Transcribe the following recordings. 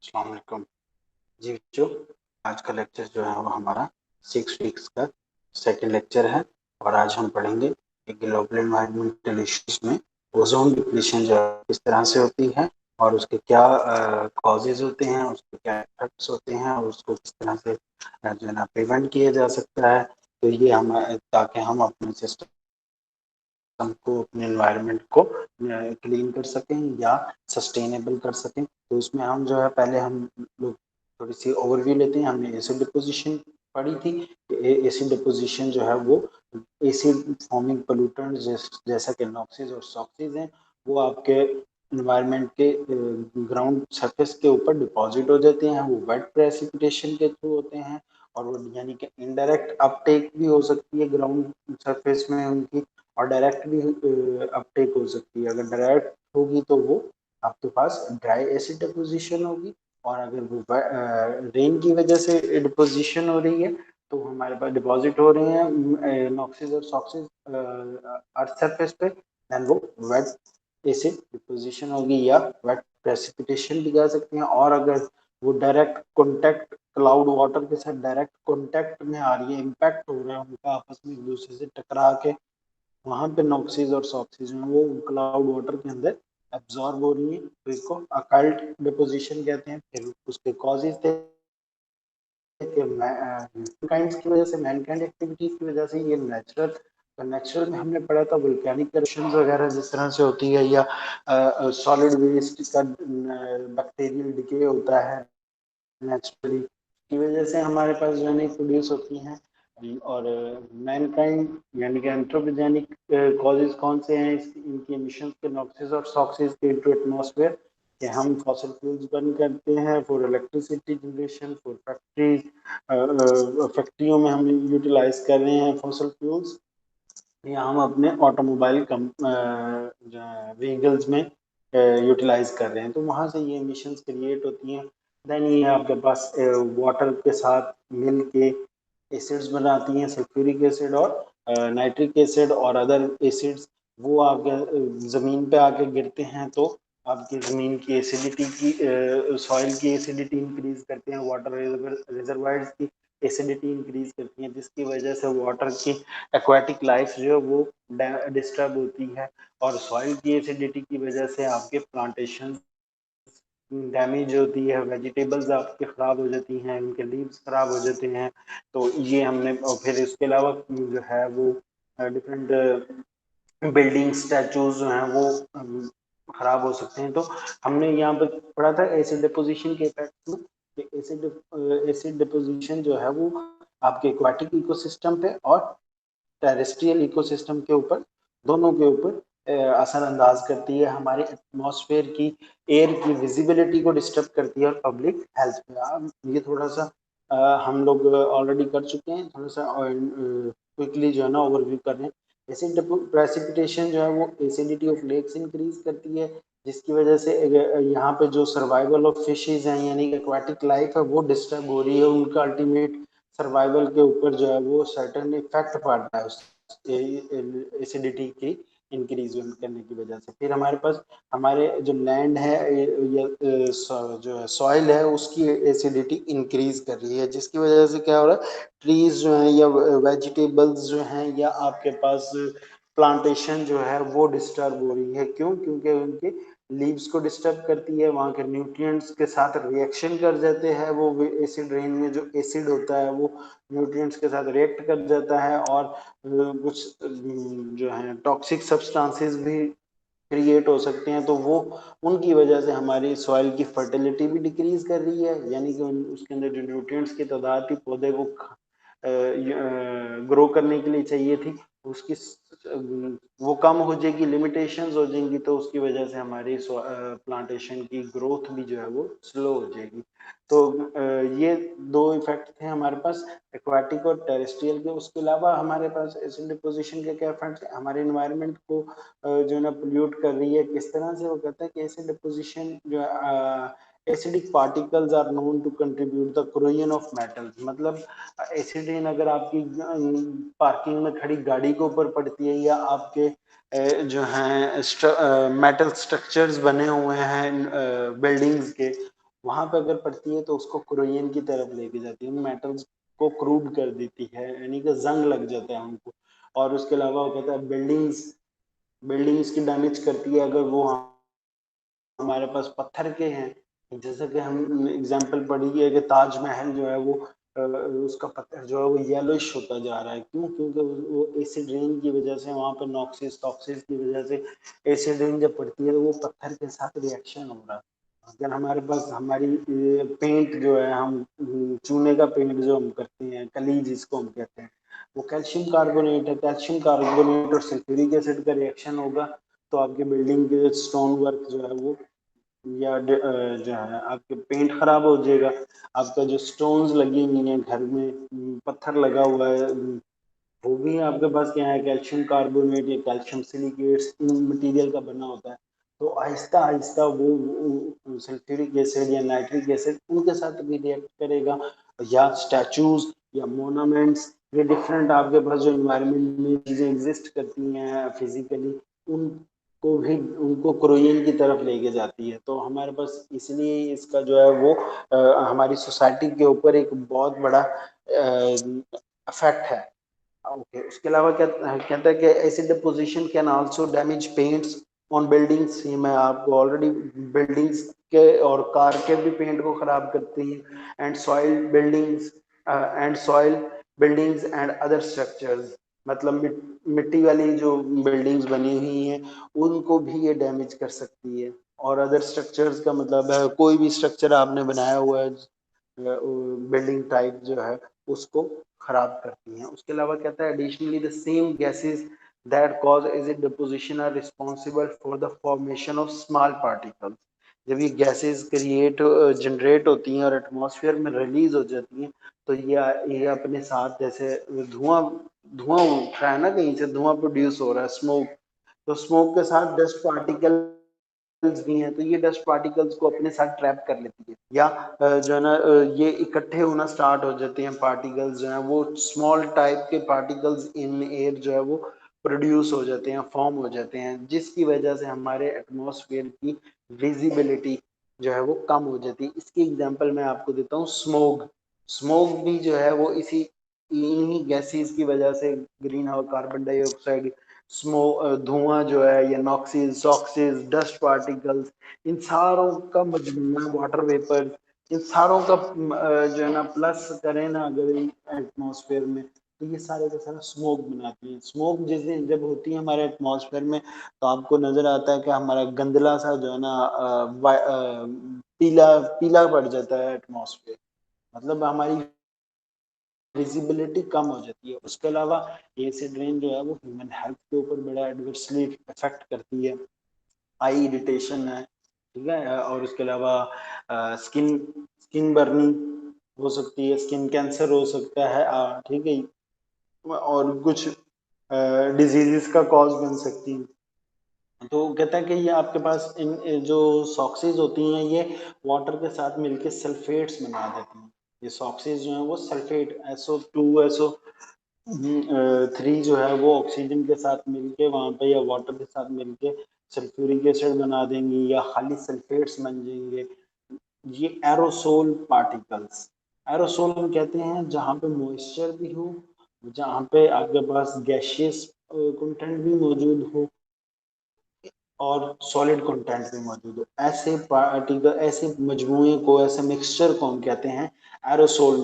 अस्सलाम वालेकुम। जी बच्चों, आज का लेक्चर जो है वो हमारा 6 वीक्स का सेकंड लेक्चर है और आज हम पढ़ेंगे कि ग्लोबल एनवायरमेंटल इश्यूज में ओजोन डिप्लीशन जो है किस तरह से होती है और उसके क्या कॉजेज होते हैं, उसके क्या इफेक्ट्स होते हैं और उसको किस तरह से जो है ना प्रिवेंट किया जा सकता है। तो ये हम ताकि हम अपने सिस्टम को, अपने एनवायरनमेंट को क्लीन कर सकें या सस्टेनेबल कर सकें। तो इसमें हम जो है पहले हम लोग थोड़ी सी ओवरव्यू लेते हैं। हमने एसिड डिपोजिशन पढ़ी थी कि एसिड डिपोजिशन जो है वो एसिड फॉर्मिंग पोल्यूटेंट जैसा कि नॉक्सिस और सॉक्सिस हैं, वो आपके एनवायरनमेंट के ग्राउंड सरफेस के ऊपर डिपॉजिट हो जाते हैं। वो वेट प्रेसिपिटेशन के थ्रू होते हैं और वो यानी कि इनडायरेक्ट अपटेक भी हो सकती है ग्राउंड सरफेस में उनकी, और डायरेक्ट भी अपटेक हो सकती है। अगर डायरेक्ट होगी तो वो आपके पास ड्राई एसिड डिपोजिशन होगी, और अगर वो रेन की वजह से डिपोजिशन हो रही है तो हमारे पास डिपॉजिट हो रहे हैं नॉक्सिस और सॉक्सिस अर्थ सरफेस पे, देन वो वेट एसिड डिपोजिशन होगी या वेट प्रेसिपिटेशन भी कह सकते हैं। और अगर वो डायरेक्ट कॉन्टैक्ट क्लाउड वाटर के साथ डायरेक्ट कॉन्टैक्ट में आ रही है, इम्पैक्ट हो रहा है उनका आपस में एक दूसरे से टकरा के, वहां पे नॉक्सिस और सॉक्सिस जो है वो क्लाउड वाटर के अंदर एब्जॉर्ब हो रही है, तो इसको अकल्ट डिपोजिशन कहते हैं। फिर उसके कॉजेज थे कि मैनकाइंड की वजह से, मैनकाइंड एक्टिविटीज की वजह से ये नेचुरल में हमने पढ़ा था वोल्केनिक इरप्शंस वगैरह जिस तरह से होती है, या सॉलिड वेस्ट का बैक्टीरियल डिके होता है नेचुरली, की वजह से हमारे पास जो है प्रोड्यूस होती हैं। और मैनकाइंड यानी कि एंथ्रोपोजेनिक कॉजेज कौन से हैं इनकी एमिशन के, नॉक्सिस और सॉक्सिस के इनटू एटमॉस्फेयर, कि हम फॉसिल फ्यूल्स बर्न करते हैं for electricity generation, for factories, फैक्ट्रियों में हम यूटिलाइज कर रहे हैं फॉसिल फ्यूल्स, या हम अपने ऑटोमोबाइल व्हीकल्स में यूटिलाइज कर रहे हैं, तो वहां से ये एमिशंस क्रिएट होती हैं। देन ये आपके पास वाटर के साथ मिल के एसिड्स बनाती हैं, सल्फ्यूरिक एसिड और नाइट्रिक एसिड और अदर एसिड्स, वो आपके ज़मीन पे आके गिरते हैं तो आपकी ज़मीन की एसिडिटी की, सॉइल की एसिडिटी इंक्रीज करते हैं, वाटर रिजर्वायर्स की एसिडिटी इंक्रीज करती हैं, जिसकी वजह से वाटर की एक्वाटिक लाइफ जो है वो डिस्टर्ब होती है, और सॉइल की एसिडिटी की वजह से आपके प्लांटेशन डैमेज होती है, वेजिटेबल्स आपके ख़राब हो जाती हैं, उनके लीव्स ख़राब हो जाते हैं। तो ये हमने, और फिर इसके अलावा जो है वो डिफरेंट बिल्डिंग स्टैचूज जो हैं वो ख़राब हो सकते हैं। तो हमने यहाँ पर पढ़ा था एसिड डिपोजिशन के इफेक्ट में, एसिड डिपोजिशन जो है वो आपके एक्वाटिक इकोसिस्टम पे और टेरेस्ट्रियल इकोसिस्टम के ऊपर, दोनों के ऊपर असरअंदाज करती है। हमारे एटमॉस्फेयर की एयर की विजिबिलिटी को डिस्टर्ब करती है और पब्लिक हेल्थ पे, ये थोड़ा सा हम लोग ऑलरेडी कर चुके हैं, थोड़ा सा क्विकली जो है ना ओवरव्यू कर रहे हैं। एसिड प्रेसिपिटेशन जो है वो एसिडिटी ऑफ लेक्स इंक्रीज करती है, जिसकी वजह से यहाँ पे जो सर्वाइवल ऑफ फिशेज हैं यानी कि एक्वाटिक लाइफ है वो डिस्टर्ब हो रही है, उनका अल्टीमेट सर्वाइवल के ऊपर जो है वो सर्टेन इफेक्ट पड़ता है उस एसिडिटी की इंक्रीज करने की वजह से। फिर हमारे पास हमारे जो लैंड है या जो है सॉइल है उसकी एसिडिटी इंक्रीज कर रही है, जिसकी वजह से क्या हो रहा है, ट्रीज जो हैं या वेजिटेबल्स जो हैं या आपके पास प्लांटेशन जो है वो डिस्टर्ब हो रही है। क्यों? क्योंकि उनके लीव्स को डिस्टर्ब करती है, वहाँ के न्यूट्रिएंट्स के साथ रिएक्शन कर जाते हैं, वो एसिड रेन में जो एसिड होता है वो न्यूट्रिएंट्स के साथ रिएक्ट कर जाता है, और कुछ जो है टॉक्सिक सब्सटेंसेस भी क्रिएट हो सकते हैं, तो वो उनकी वजह से हमारी सॉइल की फर्टिलिटी भी डिक्रीज कर रही है, यानी कि उसके अंदर जो न्यूट्रिएंट्स की तादाद थी पौधे को ग्रो करने के लिए चाहिए थी, उसकी वो कम हो जाएगी, लिमिटेशंस हो जाएंगी, तो उसकी वजह से हमारी प्लांटेशन की ग्रोथ भी जो है वो स्लो हो जाएगी। तो ये दो इफेक्ट थे हमारे पास एक्वाटिक और टेरेस्ट्रियल के। उसके अलावा हमारे पास एसिड डिपोजिशन के क्या इफेक्ट है, हमारे इन्वायरमेंट को जो है ना पोल्यूट कर रही है। किस तरह से? वो कहता है कि एसिड डिपोजिशन जो acidic particles are known to contribute the corrosion of metals, मतलब एसिड रेन अगर आपकी पार्किंग में खड़ी गाड़ी के ऊपर पड़ती है या आपके जो हैं मेटल स्ट्रक्चर्स बने हुए हैं बिल्डिंग्स के, वहां पे अगर पड़ती है तो उसको क्रोयन की तरफ लेके जाती है, उन मेटल्स को क्रूड कर देती है, यानी कि जंग लग जाता है उनको। और उसके अलावा वो कहता है बिल्डिंग्स की डैमेज करती है अगर वो हमारे पास पत्थर के हैं। जैसे कि हम एग्जांपल पढ़ी है कि ताजमहल जो है वो उसका पत्थर जो है वो येलोइश होता जा रहा है, क्यों? क्योंकि वो एसिड रेन की वजह से वहां पर नॉक्सिस टॉक्सिस की वजह से एसिड रेन जब पड़ती है तो वो पत्थर के साथ रिएक्शन हो रहा है। अगर हमारे पास हमारी पेंट जो है, हम चूने का पेंट जो हम करते हैं, कली जिसको हम कहते हैं, वो कैल्शियम कार्बोनेट है। कैल्शियम कार्बोनेट और सल्फ्यूरिक एसिड का रिएक्शन होगा तो आपके बिल्डिंग के स्टोन वर्क जो है वो या जो है आपके पेंट खराब हो जाएगा। आपका जो स्टोन्स लगी हुई हैं घर में, पत्थर लगा हुआ है, वो भी आपके पास क्या है, कैल्शियम कार्बोनेट या कैल्शियम सिलिकेट्स इन मटेरियल का बना होता है। तो आहिस्ता आहिस्ता वो सल्फ्यूरिक एसिड या नाइट्रिक एसिड उनके साथ भी रिएक्ट करेगा। या स्टैचूज या मोनामेंट्स, ये डिफरेंट आपके पास जो इन्वायरमेंट में चीजें एग्जिस्ट करती हैं फिजिकली, उनको भी उनको क्रोइन की तरफ लेके जाती है। तो हमारे पास इसलिए इसका जो है वो हमारी सोसाइटी के ऊपर एक बहुत बड़ा इफेक्ट है। ओके, उसके अलावा क्या कहता है कि acid deposition can also damage paints on buildings. ये मैं आपको ऑलरेडी बिल्डिंग्स के और कार के भी पेंट को खराब करती है। And soil buildings and soil buildings and other structures, मतलब मिट्टी वाली जो बिल्डिंग्स बनी हुई हैं उनको भी ये डैमेज कर सकती है। और अदर स्ट्रक्चर्स का मतलब है कोई भी स्ट्रक्चर आपने बनाया हुआ है बिल्डिंग टाइप जो है उसको खराब करती हैं। उसके अलावा कहता है additionally the same gases that cause acid deposition are responsible for the formation of small particles. जब ये गैसेस क्रिएट जनरेट होती हैं और एटमॉस्फेयर में रिलीज हो जाती हैं तो ये अपने साथ, जैसे धुआं धुआं उठ रहा है ना, कहीं से धुआं प्रोड्यूस हो रहा है, स्मोक, तो स्मोक के साथ डस्ट पार्टिकल भी हैं, तो ये डस्ट पार्टिकल्स को अपने साथ ट्रैप कर लेती है। या जो है ना ये इकट्ठे होना स्टार्ट हो जाते हैं पार्टिकल्स जो हैं वो स्मॉल टाइप के पार्टिकल्स इन एयर जो है वो प्रोड्यूस हो जाते हैं, फॉर्म हो जाते हैं, जिसकी वजह से हमारे एटमॉस्फेयर की विजिबिलिटी जो है वो कम हो जाती है। इसकी एग्जांपल मैं आपको देता हूँ, स्मोक। स्मोक भी जो है वो इसी इन्हीं गैसेस की वजह से, green house carbon dioxide, smoke, धुआं जो है, या नॉक्सिस सॉक्सिस डस्ट पार्टिकल्स, इन सारों का मजमूआ, वाटर वेपर, इन सारों का जो है ना प्लस करें ना अगर एटमॉस्फेयर में, तो ये सारे का सारा स्मोक बनाती है। स्मोक जिस दिन जब होती है हमारे एटमॉस्फेयर में तो आपको नजर आता है कि हमारा गंदला सा जो है ना पीला पीला पड़ जाता है एटमॉस्फेयर, मतलब हमारी विजिबिलिटी कम हो जाती है। उसके अलावा एसिड रेन जो है वो ह्यूमन हेल्थ के ऊपर बड़ा एडवर्सली इफेक्ट करती है। आई इरिटेशन है, ठीक है, और उसके अलावा स्किन स्किन बर्निंग हो सकती है, स्किन कैंसर हो सकता है, ठीक है, और कुछ डिजीजेस का कॉज बन सकती है। तो कहता है कि ये आपके पास इन जो सॉक्सीज होती हैं ये वाटर के साथ मिलके सल्फेट्स बना देती हैं। ये सॉक्सीज जो है वो सल्फेट SO2 SO3 जो है वो ऑक्सीजन के साथ मिलके वहां पे या वाटर के साथ मिलके सल्फ्यूरिक एसिड बना देंगी या खाली सल्फेट्स बन जाएंगे। ये एरोसोल पार्टिकल्स, एरोसोल हम कहते हैं जहाँ पे मॉइस्चर भी हो, जहाँ पे आपके पास गैशियस कंटेंट भी मौजूद हो और सॉलिड कंटेंट भी मौजूद हो, ऐसे पार्टिकल, ऐसे मजमूए को, ऐसे मिक्सचर को हम कहते हैं एरोसोल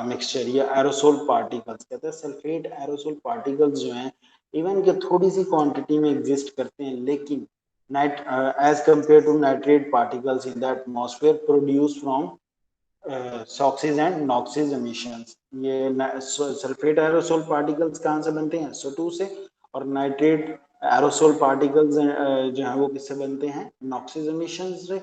मिक्सचर या एरोसोल पार्टिकल्स कहते हैं। सल्फेट एरोसोल पार्टिकल्स जो हैं इवन के थोड़ी सी क्वांटिटी में एग्जिस्ट करते हैं, लेकिन night as compare to nitrate particles in the atmosphere produce from SOx and NOx emissions. ये सल्फेट एरोसोल पार्टिकल्स कहाँ से बनते हैं? SO2 से। और नाइट्रेट एरोसोल पार्टिकल्स जो है वो किससे बनते हैं? नॉक्सिस एमिशंस से।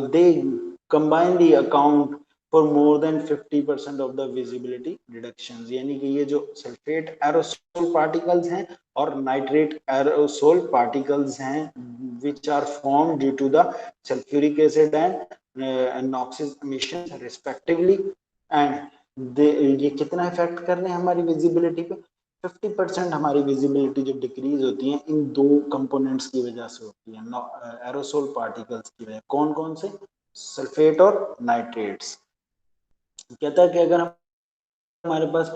दे combinedly account for more than 50% of the visibility reductions। यानी कि ये जो सल्फेट एरोसोल पार्टिकल्स हैं और नाइट्रेट एरोसोल पार्टिकल्स हैं which are formed due to the sulfuric acid and noxious emissions respectively, and ये कितना इफेक्ट कर रहे हैं हमारी विजिबिलिटी पे? 50% हमारी विजिबिलिटी जो डिक्रीज होती है इन दो कंपोनेंट्स की वजह से होती है, एरोसोल पार्टिकल्स की वजह। कौन कौन से? सल्फेट और नाइट्रेट्स। कहता है कि अगर हमारे पास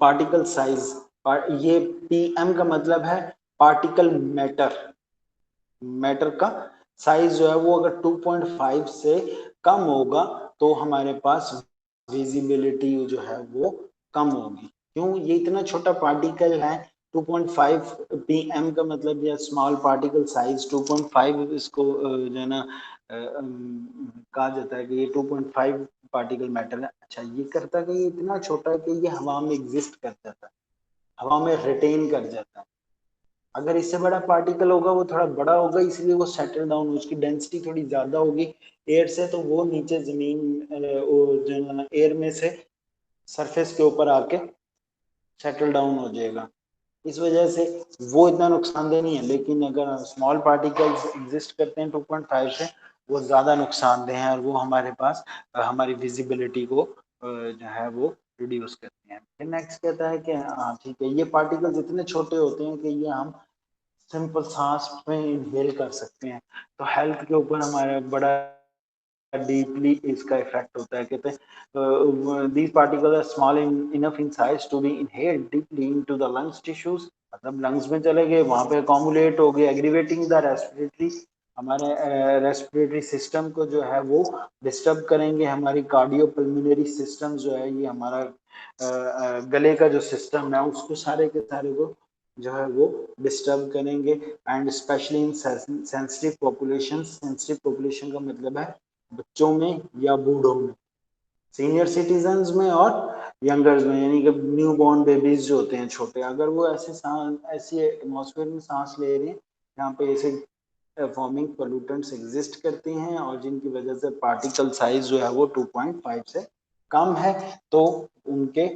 पार्टिकल साइज, ये पीएम का मतलब है पार्टिकल मैटर, मैटर का साइज जो है वो अगर 2.5 से कम होगा तो हमारे पास विजिबिलिटी जो है वो कम होगी। क्यों? ये इतना छोटा पार्टिकल है 2.5 पीएम का मतलब या स्मॉल पार्टिकल साइज 2.5, इसको जो है ना कहा जाता है कि ये 2.5 पार्टिकल मैटर है। अच्छा, ये करता कि ये इतना छोटा है कि ये हवा में एग्जिस्ट कर जाता है, हवा में रिटेन कर जाता है। अगर इससे बड़ा पार्टिकल होगा वो थोड़ा बड़ा होगा, इसलिए वो सेटल डाउन, उसकी डेंसिटी थोड़ी ज्यादा होगी एयर से, तो वो नीचे जमीन जो एयर में से सरफेस के ऊपर आके सेटल डाउन हो जाएगा। इस वजह से वो इतना नुकसानदेह नहीं है। लेकिन अगर स्मॉल पार्टिकल्स एग्जिस्ट करते हैं 2.5 से, वो ज्यादा नुकसानदेह हैं और वो हमारे पास हमारी विजिबिलिटी को जो है वो रिड्यूस करते हैं। फिर नेक्स्ट कहता है कि हाँ ठीक है, ये पार्टिकल्स इतने छोटे होते हैं कि ये हम सिंपल सांस में इनहेल कर सकते हैं। तो हेल्थ के ऊपर हमारा बड़ा डीपली इसका इफेक्ट होता है। कहते हैं these particles are small enough in size to be inhaled deeply into the lungs tissues, मतलब लंग्स में चले गए, वहां पे अकोमुलेट हो गए, एग्रीवेटिंग द रेस्पिरेटरी, हमारे रेस्पिरेटरी सिस्टम को जो है वो डिस्टर्ब करेंगे। हमारी कार्डियो पल्मोनरी सिस्टम जो है, ये हमारा गले का जो सिस्टम है उसको सारे के सारे को जो है वो डिस्टर्ब करेंगे। And specially in sensitive population, sensitive population का मतलब है बच्चों में या बूढ़ों में, सीनियर सिटीजन्स में और यंगर्स में, यानी कि न्यू बॉर्न बेबीज जो होते हैं छोटे, अगर वो ऐसी एटमॉस्फेयर में सांस ले रहे हैं जहाँ पे ऐसे फॉर्मिंग पोल्यूटेंट्स एग्जिस्ट करते हैं और जिनकी वजह से पार्टिकल साइज जो है वो 2.5 से कम है, तो उनके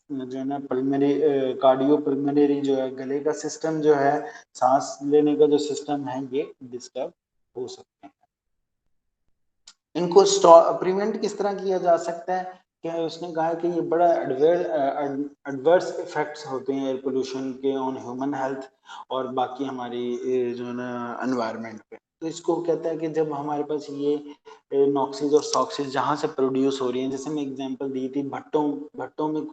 जो है ना पल्मोनरी कार्डियो पल्मोनरी जो है गले का सिस्टम जो है, सांस लेने का जो सिस्टम है, ये डिस्टर्ब हो सकते हैं। इनको प्रिवेंट किस तरह किया जा सकता है? क्या उसने कहा कि ये बड़ा एडवर्स इफेक्ट्स होते हैं एयर पोल्यूशन के ऑन ह्यूमन हेल्थ और बाकी हमारी जो है ना एनवायरनमेंट पे। तो इसको कहता है कि जब हमारे पास ये नॉक्सिस और सॉक्सिस जहाँ से प्रोड्यूस हो रही हैं, जैसे मैं एग्जांपल दी थी भट्टों, भट्टों में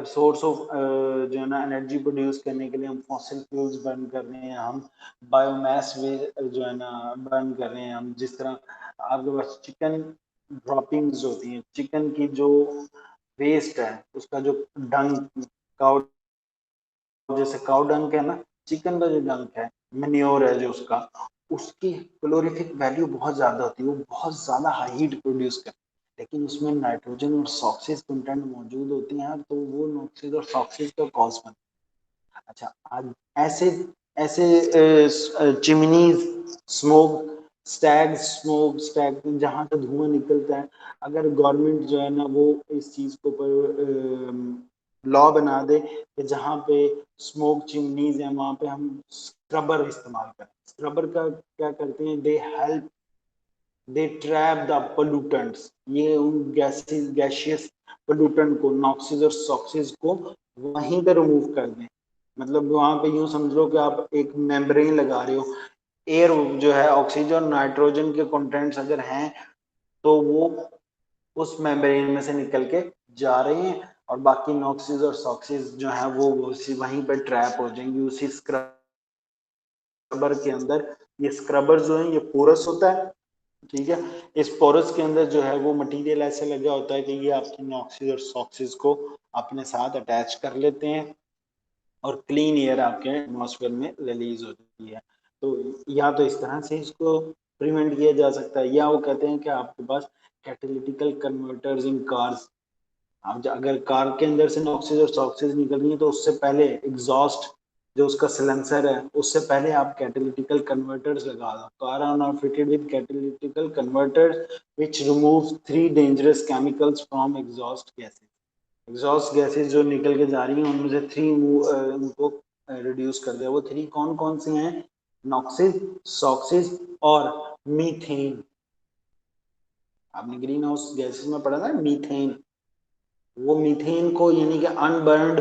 सोर्स ऑफ जो है ना एनर्जी प्रोड्यूस करने के लिए हम फॉसिल फ्यूल्स बर्न कर रहे हैं, हम बायोमास जो है ना बर्न कर रहे हैं। हम जिस तरह आपके पास चिकन ड्रॉपिंग्स होती हैं, चिकन की जो वेस्ट है उसका जो डंक, काउ, जैसे काउ डंक है ना, चिकन का जो डंक है, मेन्योर है जो उसका, उसकी कैलोरीफिक वैल्यू बहुत ज्यादा होती है, वो बहुत ज्यादा हाई हीट प्रोड्यूस करती है, लेकिन उसमें नाइट्रोजन और सॉक्सिस कंटेंट मौजूद होती हैं, तो वो नॉक्सिस और सॉक्सिस का कॉज बनता है। अच्छा, आज ऐसे ऐसे चिमनीज, स्मोक स्मोक स्टैग, जहाँ से धुआं निकलता है, अगर गवर्नमेंट जो है ना वो इस चीज को पर लॉ बना दे कि जहाँ पे स्मोक चिमनीज है वहां पे हम स्क्रबर इस्तेमाल करें। स्क्रबर का क्या करते हैं? They help, they trap the pollutants, ये उन गैसियस पोल्यूटेंट को, नॉक्सिस और सॉक्सिस को वहीं पे रिमूव कर दें। मतलब वहां पे यूं समझ लो कि आप एक मेम्ब्रेन लगा रहे हो, एयर जो है ऑक्सीजन और नाइट्रोजन के कंटेंट्स अगर हैं तो वो उस मेम्ब्रेन में से निकल के जा रहे हैं और बाकी नॉक्सिस और सॉक्सिस जो है वो उसी वहीं पे ट्रैप हो जाएंगी उसी स्क्रबर के अंदर। ये स्क्रबर जो है ये पोरस होता है, ठीक है। इस पोरस के अंदर जो है वो मटेरियल ऐसे लगा होता है कि ये आपकी नॉक्सिस और सॉक्सिस को अपने साथ अटैच कर लेते हैं और क्लीन एयर आपके एटमॉस्फेयर में रिलीज होती है। तो या तो इस तरह से इसको प्रिवेंट किया जा सकता है, या वो कहते हैं कि आपके पास कैटालिटिकल कन्वर्टर्स इन कार्स, आप अगर कार के अंदर से नॉक्सिस और सॉक्सिस निकल रही है तो उससे पहले एग्जॉस्ट जो उसका सिलेंसर है उससे पहले आप कैटालिटिकल कन्वर्टर्स लगा दो। Car are now fitted with catalytical converters which remove 3 dangerous chemicals from exhaust gases. Exhaust gases जो निकल के जा रही हैं उनमें से 3 उनको रिड्यूस कर दिया। वो 3 कौन कौन सी हैं? नॉक्सिस, सॉक्सिस और मीथेन। आपने ग्रीन हाउस गैसेस में पढ़ा था मीथेन। वो मीथेन को यानी कि unburned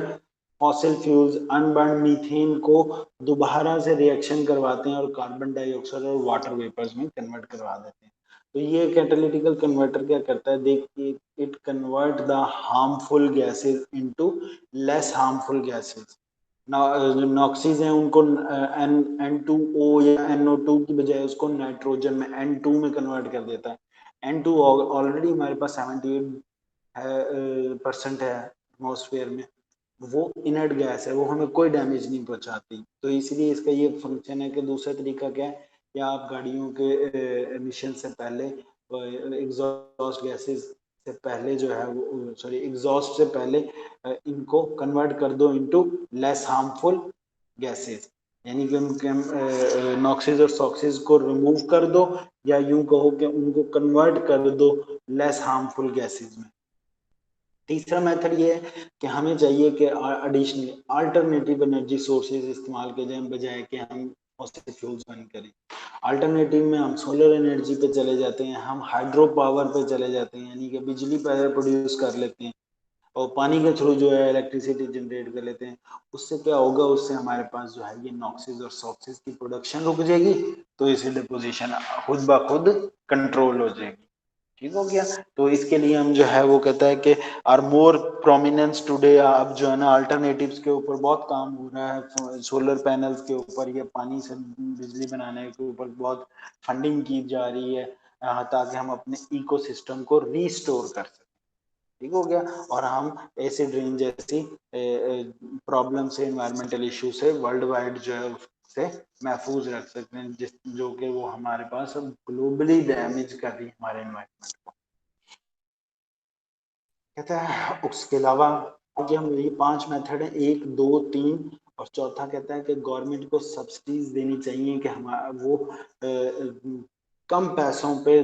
fossil fuels, unburned methane को दोबारा से रिएक्शन करवाते हैं और कार्बन डाइऑक्साइड और वाटर वेपर्स में कन्वर्ट करवा देते हैं। तो ये कैटालिटिकल कन्वर्टर क्या करता है, देखिए, it convert the harmful gases into less harmful gases. NOxes हैं उनको N2O या NO2 की बजाय उसको नाइट्रोजन में N2 में कन्वर्ट कर देता है। N2 ऑलरेडी हमारे पास 78% है एटमॉस्फेयर में, वो इनर्ट गैस है, वो हमें कोई डैमेज नहीं पहुंचाती। तो इसलिए इसका ये फंक्शन है कि दूसरा तरीका क्या है, या आप गाड़ियों के एमिशन से पहले, एग्जॉस्ट गैसेस से पहले जो है वो, सॉरी, एग्जॉस्ट से पहले इनको कन्वर्ट कर दो इनटू लेस हार्मफुल गैसेस, यानी कि उनके नॉक्सिस और सॉक्सिस को रिमूव कर दो, या यूं कहो कि उनको कन्वर्ट कर दो लेस हार्मफुल गैसेस में। तीसरा मेथड ये है कि हमें चाहिए कि एडिशनल अल्टरनेटिव एनर्जी सोर्सेज इस्तेमाल के जाए, बजाय कि हम फॉसिल फ्यूल्स बर्न करें। अल्टरनेटिव में हम सोलर एनर्जी पे चले जाते हैं, हम हाइड्रो पावर पे चले जाते हैं, यानी कि बिजली प्रोड्यूस कर लेते हैं और पानी के थ्रू जो है इलेक्ट्रिसिटी जनरेट कर लेते हैं। उससे क्या होगा, उससे हमारे पास जो है ये नॉक्सिस और सॉक्सिस की प्रोडक्शन रुक जाएगी, तो इसी डिपोजिशन खुद ब खुद कंट्रोल हो जाएगी। ठीक हो गया। तो इसके लिए हम जो है वो कहता है कि आर मोर प्रोमिनेंस टुडे, अब जो है ना अल्टरनेटिव्स के ऊपर बहुत काम हो रहा है, सोलर पैनल्स के ऊपर या पानी से बिजली बनाने के ऊपर बहुत फंडिंग की जा रही है, ताकि हम अपने इकोसिस्टम को रीस्टोर कर सकें। ठीक हो गया। और हम एसिड रेन जैसी प्रॉब्लम से, एनवायरमेंटल इशू से वर्ल्ड वाइड जो है से महफूज रख सकते हैं, जिस जो कि वो हमारे पास अब ग्लोबली डैमेज कर रही है हमारे एनवायरमेंट को। कहता है उसके अलावा आगे हम ये 5 मेथड है, 1, 2, 3, और चौथा कहता है कि गवर्नमेंट को सब्सिडीज देनी चाहिए कि हमारा वो कम पैसों पे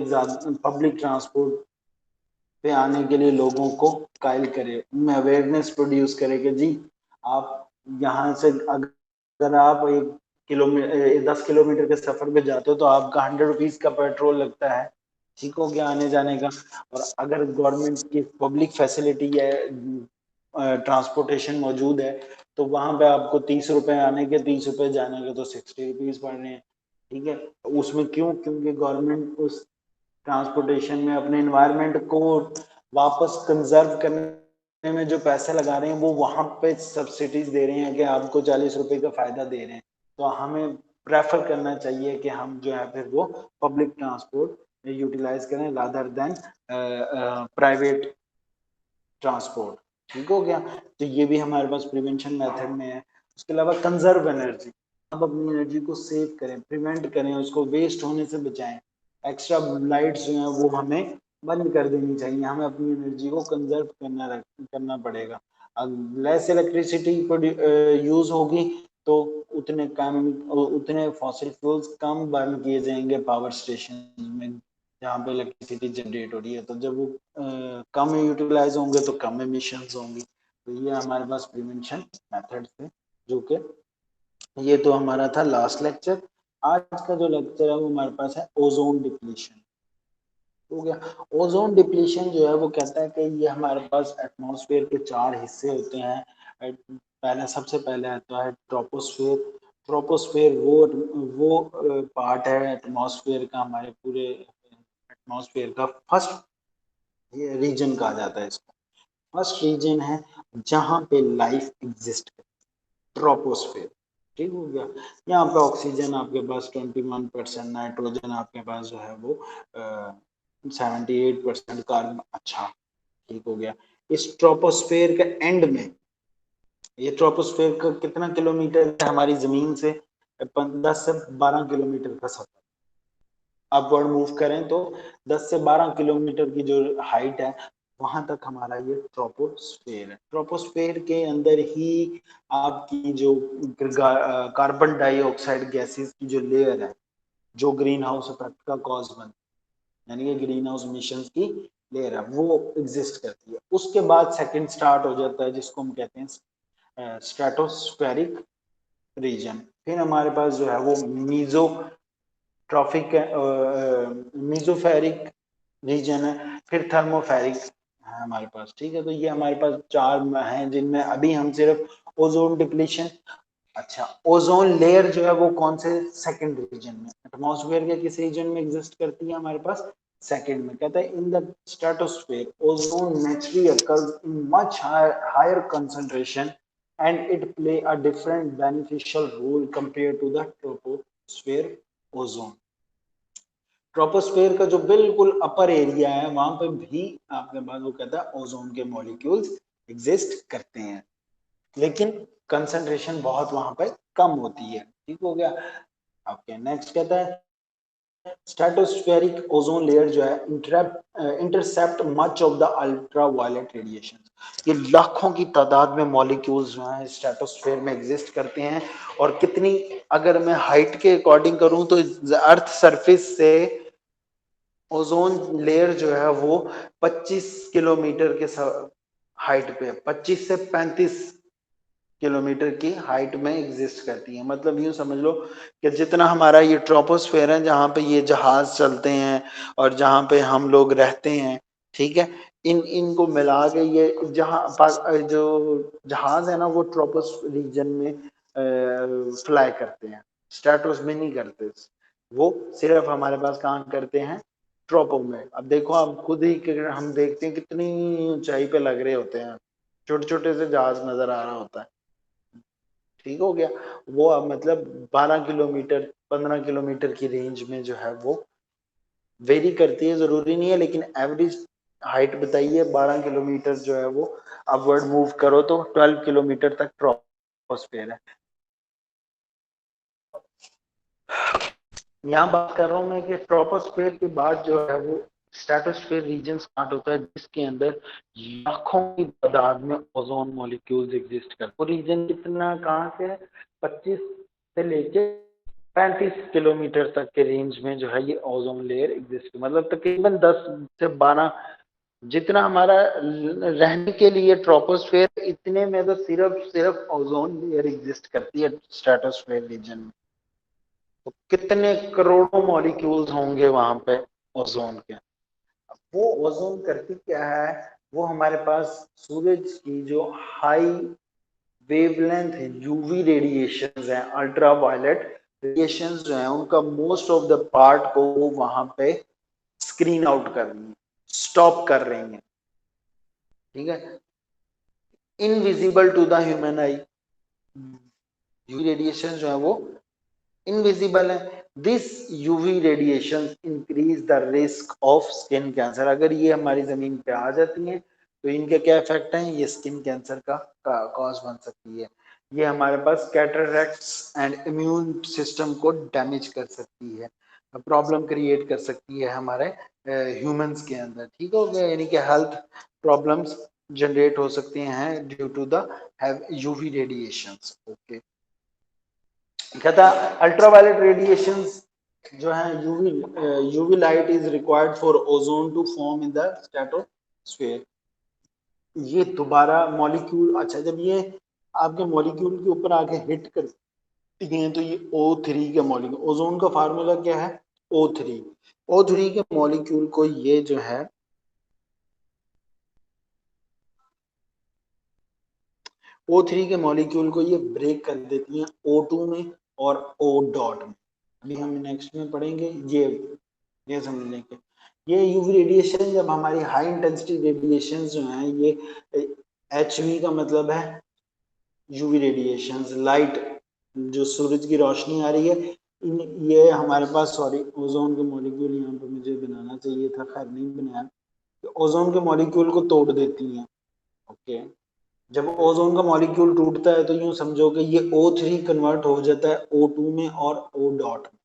पब्लिक ट्रांसपोर्ट पे आने के लिए लोगों को कायल करे, उनमें अवेयरनेस प्रोड्यूस करे कि जी आप यहाँ से अगर आप 10 किलोमीटर के सफर पे जाते हो तो आपका 100 रुपीज का पेट्रोल लगता है, ठीक हो गया, आने जाने का। और अगर गवर्नमेंट की पब्लिक फैसिलिटी है, ट्रांसपोर्टेशन मौजूद है, तो वहां पे आपको 30 रुपए आने के, 30 रुपए जाने के, तो 60 रुपीज पड़ रहे हैं। ठीक है, उसमें क्यों, क्योंकि गवर्नमेंट उस ट्रांसपोर्टेशन में अपने एनवायरनमेंट को वापस कंजर्व करने में जो पैसे लगा रहे हैं, वो वहां पे सब्सिडीज दे रहे हैं कि आपको 40 रुपए का फायदा दे रहे हैं। तो हमें प्रेफर करना चाहिए कि हम जो है फिर वो पब्लिक ट्रांसपोर्ट यूटिलाइज करें रादर देन प्राइवेट ट्रांसपोर्ट। ठीक हो गया। तो ये भी हमारे पास प्रिवेंशन मेथड में है। उसके अलावा कंजर्व एनर्जी, अब अपनी एनर्जी को सेव करें, प्रिवेंट करें, उसको वेस्ट होने से बचाएं। एक्स्ट्रा लाइट्स जो हैं वो हमें बंद कर देनी चाहिए, हमें अपनी एनर्जी को कंजर्व करना पड़ेगा। लेस इलेक्ट्रिसिटी यूज होगी तो उतने फॉसिल फ्यूल्स कम बर्न किए जाएंगे पावर स्टेशन में जहाँ पे इलेक्ट्रिसिटी जनरेट हो रही है। तो जब वो कम यूटिलाइज होंगे तो कम एमिशंस होंगी। तो ये हमारे पास प्रिवेंशन मेथड्स है, जो कि ये तो हमारा था लास्ट लेक्चर। आज का जो लेक्चर है वो हमारे पास है ओजोन डिप्लीशन। हो गया। ओजोन डिप्लीशन जो है वो कहता है कि ये हमारे पास एटमॉस्फेयर के 4 हिस्से होते हैं। पहले, सबसे पहले आता है ट्रोपोस्फेयर। ट्रोपोस्फेयर वो पार्ट है एटमॉस्फेयर का, हमारे पूरे एटमॉस्फेयर का फर्स्ट रीजन कहा जाता है इसको। फर्स्ट रीजन है जहां पे लाइफ एग्जिस्ट है, ट्रोपोस्फेयर। ठीक हो गया। यहाँ पे ऑक्सीजन आपके पास 21%, नाइट्रोजन आपके पास जो है वो 78%, कार्बन, अच्छा, ठीक हो गया। इस ट्रोपोस्फेयर के एंड में, ये ट्रोपोस्फेयर का कितना किलोमीटर है हमारी जमीन से, 10 से 12 किलोमीटर का सफर। अपवर्ड मूव करें तो 10 से 12 किलोमीटर की जो हाइट है, वहां तक हमारा ये ट्रोपोस्फेयर है। ट्रोपोस्फेयर के अंदर ही आपकी जो कार्बन डाइऑक्साइड गैसेस की जो लेयर है, जो ग्रीन हाउस इफेक्ट का कॉज बनती है, यानी कि ग्रीन हाउस इमिशंस की लेयर है, वो एग्जिस्ट करती है। उसके बाद सेकंड स्टार्ट हो जाता है, जिसको हम कहते हैं स्ट्रेटोस्फेरिक रीजन। फिर हमारे पास जो है वो ट्रॉफिक मीजोफेरिक रीजन है, फिर थर्मोफेरिक है हमारे पास। ठीक है, तो ये हमारे पास 4 हैं, जिनमें अभी हम सिर्फ ओजोन डिप्लीशन। अच्छा, ओजोन लेयर जो है वो कौन से सेकंड रीजन में, एटमॉस्फेयर के किस रीजन में एग्जिस्ट करती है हमारे पास, सेकेंड में कहता है in the stratosphere ozone naturally occurs in much higher concentration and it play a different beneficial role compared to the troposphere ozone. Troposphere का जो बिल्कुल अपर एरिया है वहां पे भी आपके पास वो कहता है ओजोन के मॉलिक्यूल्स एग्जिस्ट करते हैं, लेकिन कंसंट्रेशन बहुत वहां पे कम होती है। ठीक हो गया। ओके, नेक्स्ट कहता है स्ट्रेटोस्फेरिक ओजोन लेयर जो है intercept much of the ultraviolet radiation. ये लाखों की तादाद में मॉलिक्यूल्स जो हैं स्ट्रेटोस्फेयर में एग्जिस्ट करते हैं, और कितनी, अगर मैं हाइट के अकॉर्डिंग करूं तो अर्थ सरफेस से ओजोन लेयर जो है वो 25 किलोमीटर के हाइट पे 25 से 35 किलोमीटर की हाइट में एग्जिस्ट करती है। मतलब यूं समझ लो कि जितना हमारा ये ट्रोपोस्फेयर है जहाँ पे ये जहाज चलते हैं और जहाँ पे हम लोग रहते हैं, ठीक है, इनको मिला के ये जहाँ जो जहाज है ना वो ट्रोपोस रीजन में फ्लाई करते हैं, स्ट्रेटोस में नहीं करते, वो सिर्फ हमारे पास कहाँ करते हैं, ट्रोपो में। अब देखो आप खुद ही हम देखते हैं कितनी ऊंचाई पे लग रहे होते हैं, छोटे छोटे से जहाज नजर आ रहा होता है। ठीक हो गया। वो अब मतलब 12 किलोमीटर 15 किलोमीटर की रेंज में जो है वो वेरी करती है, जरूरी नहीं है, लेकिन एवरेज हाइट बताइए 12 किलोमीटर जो है वो अपवर्ड मूव करो तो 12 किलोमीटर तक ट्रोपोस्फेयर है। यहाँ बात कर रहा हूँ मैं कि ट्रोपोस्फेयर के बाद जो है वो स्ट्रेटोस्फेयर रीजन स्टार्ट होता है, जिसके अंदर लाखों की तादाद में ओजोन मॉलिक्यूल्स एग्जिस्ट करते हैं। वो रीजन कितना, कहाँ से है, 25 से लेके 35 किलोमीटर तक के रेंज में जो है ये ओजोन लेयर एग्जिस्ट, मतलब तकरीबन 10 से 12 जितना हमारा रहने के लिए ट्रोपोस्फेयर, इतने में तो सिर्फ ओजोन लेयर एग्जिस्ट करती है स्ट्रेटोस्फेयर रीजन में। तो कितने करोड़ों मॉलिक्यूल्स होंगे वहां पे ओजोन के। वो ओजोन करती क्या है, वो हमारे पास सूरज की जो हाई वेवलेंथ है, यूवी रेडिएशंस हैं, अल्ट्रावायलेट रेडिएशंस जो है उनका मोस्ट ऑफ द पार्ट को वो वहां पे स्क्रीन आउट कर रही है, स्टॉप कर रही है। ठीक है, invisible to the human eye, UV radiation जो है वो इनविजिबल है। This UV radiation increase the risk of skin cancer. अगर ये हमारी जमीन पे आ जाती हैं तो इनके क्या इफेक्ट हैं, ये स्किन कैंसर का कॉज बन सकती है। ये हमारे पास कैटरैक्ट्स एंड इम्यून सिस्टम को डैमेज कर सकती है, प्रॉब्लम क्रिएट कर सकती है हमारे ह्यूमंस के अंदर। ठीक हो गया, यानी कि हेल्थ प्रॉब्लम्स जनरेट हो सकते हैं due to the UV radiations. Okay, कहता अल्ट्रावायलेट रेडिएशंस जो है UV light is required for ozone to form in the stratosphere. ये दोबारा मॉलिक्यूल, अच्छा जब ये आपके मॉलिक्यूल के ऊपर आके हिट करती हैं तो ये O3 के मॉलिक्यूल, ओजोन का फार्मूला क्या है, O3। O3 के मॉलिक्यूल को ये जो है O3 के मॉलिक्यूल को ये ब्रेक कर देती हैं O2 में और O डॉट में। अभी हम नेक्स्ट में पढ़ेंगे, ये समझ लेंगे। ये यूवी रेडिएशन जब हमारी हाई इंटेंसिटी रेडिएशन जो है, ये HV का मतलब है यूवी रेडिएशन, लाइट जो सूरज की रोशनी आ रही है, ये हमारे पास, सॉरी ओजोन के मॉलिक्यूल यहाँ पर मुझे बनाना चाहिए था, खैर नहीं बनाया, तो ओजोन के मॉलिक्यूल को तोड़ देती हैं। ओके, जब ओजोन का मॉलिक्यूल टूटता है तो यूं समझो कि ये O3 कन्वर्ट हो जाता है O2 में और O डॉट में।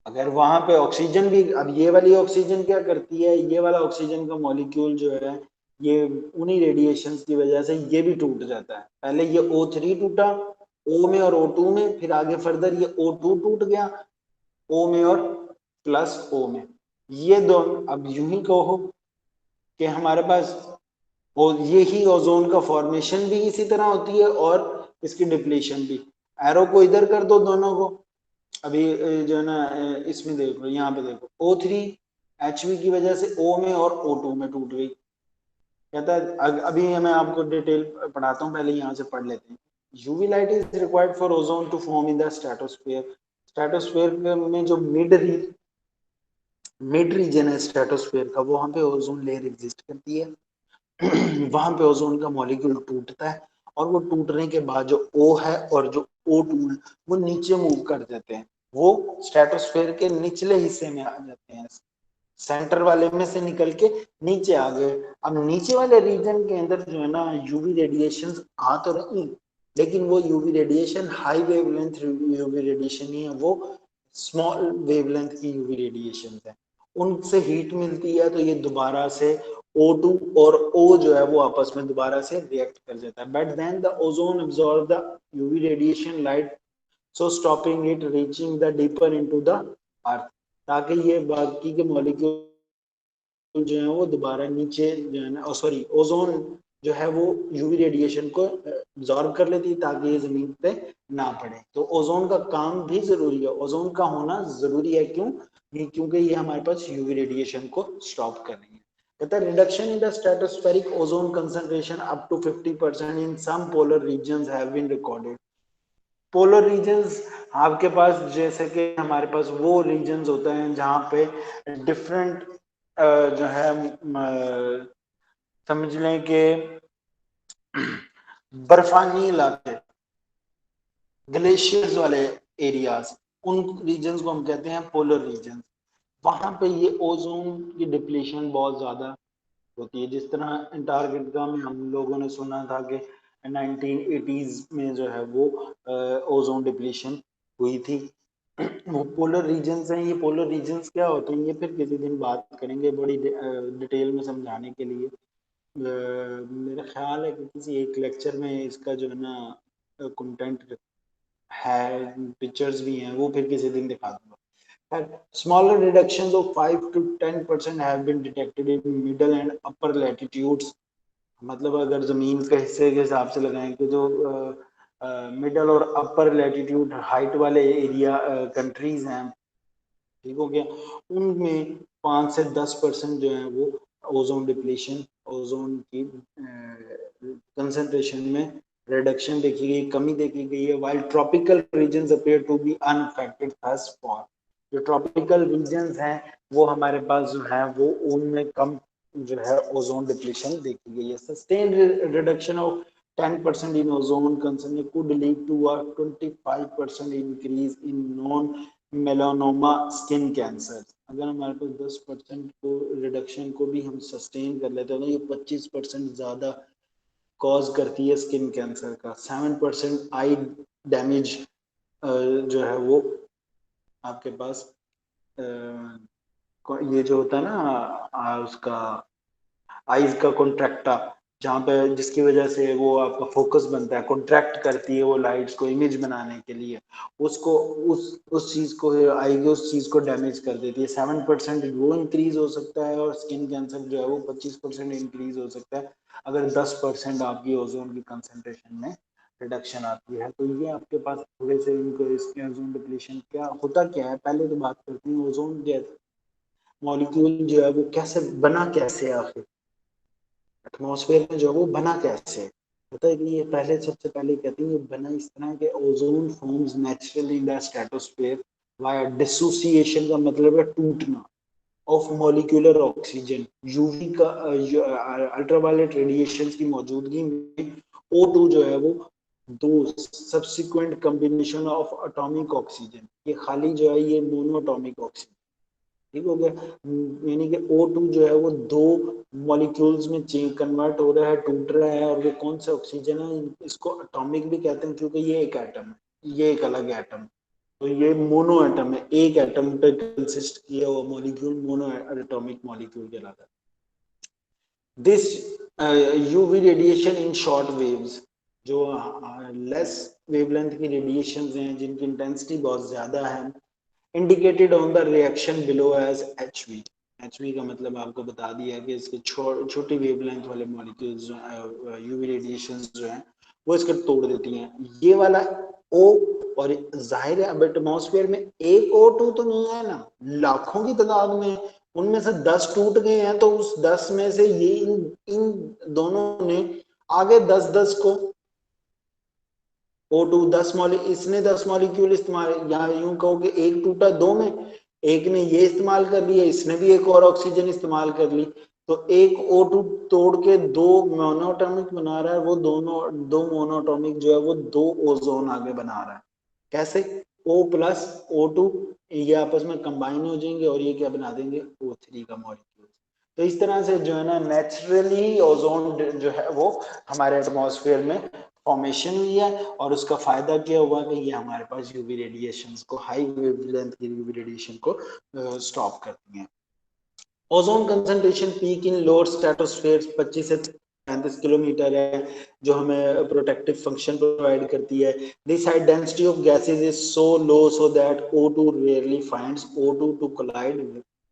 अगर वहां पे ऑक्सीजन भी, अब ये वाली ऑक्सीजन क्या करती है, ये वाला ऑक्सीजन का मॉलिक्यूल जो है ये उन्हीं रेडिएशंस की वजह से ये भी टूट जाता है। पहले ये O3 टूटा O में और O2 में, फिर आगे फर्दर ये O2 टूट गया O में और प्लस O में। ये दोनों, अब यूं ही कहो कि हमारे पास और यही ओजोन का फॉर्मेशन भी इसी तरह होती है और इसकी डिप्लीशन भी। एरो को इधर कर दो दोनों को, अभी जो है ना इसमें देखो, यहाँ पे देखो O3 HV की वजह से O में और O2 में टूट गई। कहता है अभी मैं आपको डिटेल पढ़ाता हूँ, पहले यहाँ से पढ़ लेते हैं। UV light is required for ozone to form in the stratosphere. Stratosphere में जो मिड रीजन है स्ट्रेटोस्फेयर का, वहां पे ओजोन लेयर एग्जिस्ट करती है। वहां पे ओजोन का मॉलिक्यूल टूटता है और वो टूटने के बाद जो O है और जो O2 वो नीचे मूव कर देते हैं, वो स्ट्रेटोस्फेयर के निचले हिस्से में आ जाते हैं, सेंटर वाले में से निकल के नीचे आ गए। अब नीचे वाले रीजन के अंदर जो है ना यूवी रेडिएशन आ तो रही, लेकिन वो UV radiation high wavelength UV radiation नहीं है, वो स्मॉल वेवलेंथ की यूवी रेडिएशन है, उनसे हीट मिलती है तो ये दोबारा से O2 और O जो है वो आपस में दोबारा से रिएक्ट कर जाता है, but then the ozone absorb the UV radiation light, so stopping it reaching the deeper into the earth, ताकि ये बाकी के मॉलिक्यूल जो है वो दोबारा नीचे जो है ना, सॉरी ओजोन जो है वो यूवी रेडिएशन को एब्जॉर्ब कर लेती है ताकि ये जमीन पे ना पड़े। तो ओजोन का काम भी जरूरी है, ओजोन का होना जरूरी है, क्यों? क्योंकि ये हमारे पास यूवी रेडिएशन को स्टॉप कर रही है। कहता है reduction in the stratospheric ozone concentration up to 50% in some polar regions have been recorded. Polar regions आपके पास जैसे कि हमारे पास वो रीजन्स होते हैं जहाँ पे डिफरेंट जो है समझ लें कि बर्फानी इलाके, ग्लेशियर्स वाले एरियाज, उन रीजन्स को हम कहते हैं पोलर रीजन्स। वहां पे ये ओजोन की डिप्लीशन बहुत ज्यादा होती है, जिस तरह अंटार्कटिका में हम लोगों ने सुना था कि 1980s में जो है वो ओजोन डिप्लीशन हुई थी। वो पोलर रीजन्स हैं। ये पोलर रीजन्स क्या होते हैं ये फिर किसी दिन बात करेंगे बड़ी डिटेल में समझाने के लिए। मेरा ख्याल है कि किसी एक लेक्चर में इसका जो है ना कंटेंट है, पिक्चर्स भी हैं, वो फिर किसी दिन दिखा दूंगा। Smaller reductions of 5 to 10% have been detected in middle and upper latitudes। मतलब अगर जमीन के हिस्से के हिसाब से लगाएं कि जो मिडल और अपर लैटिट्यूड हाइट वाले एरिया कंट्रीज हैं, ठीक हो गया, उनमें 5 से 10% जो है वो ओजोन डिप्लीशन, ओजोन की कंसंट्रेशन में रिडक्शन देखी गई, कमी देखी गई है। While tropical regions appear to be unaffected thus far, जो ट्रॉपिकल रीजन्स हैं वो हमारे पास जो है वो उनमें कम जो है ओजोन डिप्लीशन देखी गई है। Sustain reduction of 10% in ozone concentration could lead to a 25% increase in non melanoma skin cancer. अगर हमारे पास 10% को रिडक्शन को भी हम सस्टेन कर लेते हैं तो ये 25% ज्यादा कॉज करती है स्किन कैंसर का। 7% आई डैमेज जो है वो आपके पास ये जो होता है ना उसका आईज का कॉन्ट्रैक्टा, जहाँ पे जिसकी वजह से वो आपका फोकस बनता है, कॉन्ट्रैक्ट करती है वो लाइट्स को इमेज बनाने के लिए, उसको उस चीज को आई उस चीज को डैमेज कर देती है। 7% वो इंक्रीज हो सकता है और स्किन कैंसर जो है वो 25% इंक्रीज हो सकता है अगर 10% आपकी ओजोन की कंसंट्रेशन में रिडक्शन आती है। तो ये आपके पास थोड़े से इनको इसके ओजोन डिप्लीशन क्या होता क्या है, पहले तो बात करते हैं ओजोन गैस मॉलिक्यूल जो है वो कैसे बना, कैसे आखिर एटमॉस्फेयर में जो है वो बना कैसे। होता है कि ये पहले सबसे पहले कहते हैं ये बना इस तरह के ozone forms naturally in the stratosphere via dissociation, का मतलब है टूटना, ऑफ मॉलिक्यूलर ऑक्सीजन, यूवी का अल्ट्रावायलेट रेडिएशन की मौजूदगी में O2 जो है वो दो subsequent combination of atomic oxygen, ये खाली जो है ये मोनोटॉमिक ऑक्सीजन, ठीक हो गया, यानी कि O2 जो है वो दो मॉलिक्यूल्स में चेंज कन्वर्ट हो रहा है, टूट रहा है, और वो कौन सा ऑक्सीजन है, इसको एटॉमिक भी कहते हैं क्योंकि ये एक एटम है, ये एक अलग एटम, तो ये मोनो एटम है, एक एटम पे कंसिस्ट किया हुआ मॉलिक्यूल मोनो एटॉमिक मॉलिक्यूल कहलाता है। This UV radiation in short waves, जो लेस वेवलेंथ की रेडिएशन हैं जिनकी इंटेंसिटी बहुत ज्यादा है, indicated on the reaction below as HV। HV का मतलब आपको बता दिया कि इसके छोटी वेवलेंथ वाले मॉलिक्यूल्स जो यूवी रेडिएशंस जो हैं वो इसको तोड़ देती हैं। ये वाला O, और जाहिर है अब एटमॉस्फेयर में एक O2 तो नहीं है ना, लाखों की तादाद में, उनमें से 10 टूट गए हैं तो उस 10 में से ये इन दोनों ने आगे 10-10 को O2 10 इसने 10 मॉलिक्यूल इस्तेमाल, या यूं कहो कि एक टूटा दो में, एक ने ये इस्तेमाल कर लिया, इसने भी एक और ऑक्सीजन इस्तेमाल कर ली, तो एक O2 तोड़ के दो मोनोएटॉमिक बना रहा है, वो दोनों दो मोनोएटॉमिक जो है वो दो ओजोन आगे बना रहा है। कैसे? O प्लस O2 ये आपस में कंबाइन हो जाएंगे और ये क्या बना देंगे, O3 का मॉलिक्यूल। तो इस तरह से जो है ना नेचुरली ओजोन जो है वो हमारे एटमॉस्फेयर में फॉर्मेशन हुई है, और उसका फायदा क्या हुआ कि ये हमारे पास यूवी रेडिएशन को, हाई वेवलेंथ की यूवी रेडिएशन को स्टॉप करती हैं। Ozone concentration peak in lower stratosphere 25 से 35 किलोमीटर है, जो हमें प्रोटेक्टिव फंक्शन प्रोवाइड करती है। This high density of gases is so low so that O2 rarely finds O2 to collide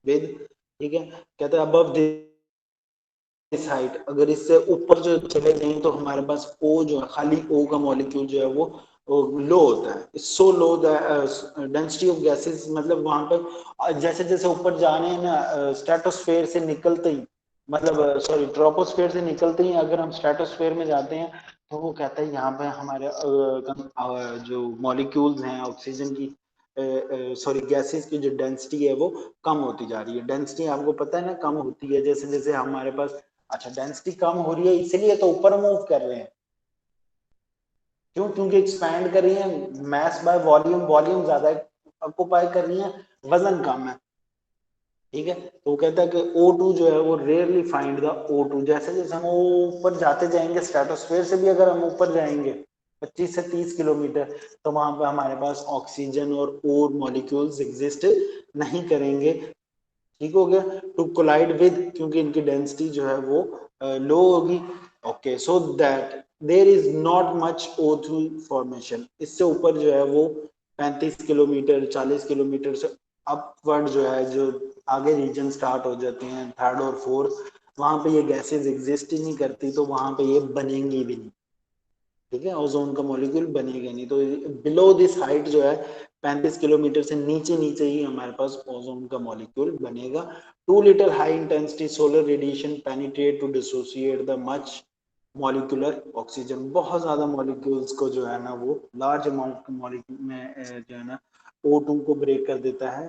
with, ठीक है, कहते हैं अबव दिस हाइट, अगर इससे ऊपर जो चले जाएं तो हमारे पास O जो है, खाली O का मॉलिक्यूल जो है वो लो होता है, सो लो डेंसिटी ऑफ गैसेस, मतलब वहां पर जैसे जैसे ऊपर जा रहे हैं ना स्ट्रेटोस्फेयर से निकलते ही, मतलब सॉरी ट्रोपोस्फेयर से निकलते ही अगर हम स्ट्रेटोस्फेयर में जाते हैं तो वो कहता है यहाँ पे हमारे जो मॉलिक्यूल्स हैं ऑक्सीजन की, सॉरी गैसेस की जो डेंसिटी है वो कम होती जा रही है। डेंसिटी आपको पता है ना कम होती है जैसे जैसे हमारे पास, अच्छा डेंसिटी कम हो रही है इसलिए तो ऊपर मूव कर रहे हैं, क्यों? क्योंकि एक्सपैंड कर रही है, मैस बाय वॉल्यूम, वॉल्यूम ज्यादा ऑक्युपाई कर रही है, वजन कम है, ठीक है। तो वो कहता है कि O2 जो है वो रेयरली फाइंड द O2, जैसे जैसे हम ऊपर जाते जाएंगे स्ट्रेटोस्फेयर से भी अगर हम ऊपर जाएंगे 25 से 30 किलोमीटर, तो वहां पे हमारे पास ऑक्सीजन और मॉलिक्यूल्स एग्जिस्ट नहीं करेंगे, ठीक हो गया। टू कोलाइड विद, क्योंकि इनकी डेंसिटी जो है वो लो होगी, okay, so that there is not much O2 formation. इससे ऊपर जो है वो 35 किलोमीटर 40 किलोमीटर से अपवर्ड जो है, जो आगे रीजन स्टार्ट हो जाते हैं थर्ड और फोर्थ, वहां पे ये गैसेस एग्जिस्ट ही नहीं करती, तो वहां पे ये बनेंगी भी नहीं, ठीक है, ओजोन का मॉलिक्यूल बनेगा नहीं। तो बिलो दिस हाइट जो है 35 किलोमीटर से नीचे नीचे ही हमारे पास ओजोन का मॉलिक्यूल बनेगा। 2 litre high intensity solar radiation penetrate to dissociate the much molecular oxygen, बहुत ज्यादा मॉलिक्यूल्स को जो है ना वो लार्ज अमाउंट मॉलिक्यूल में जो है ना O2 को ब्रेक कर देता है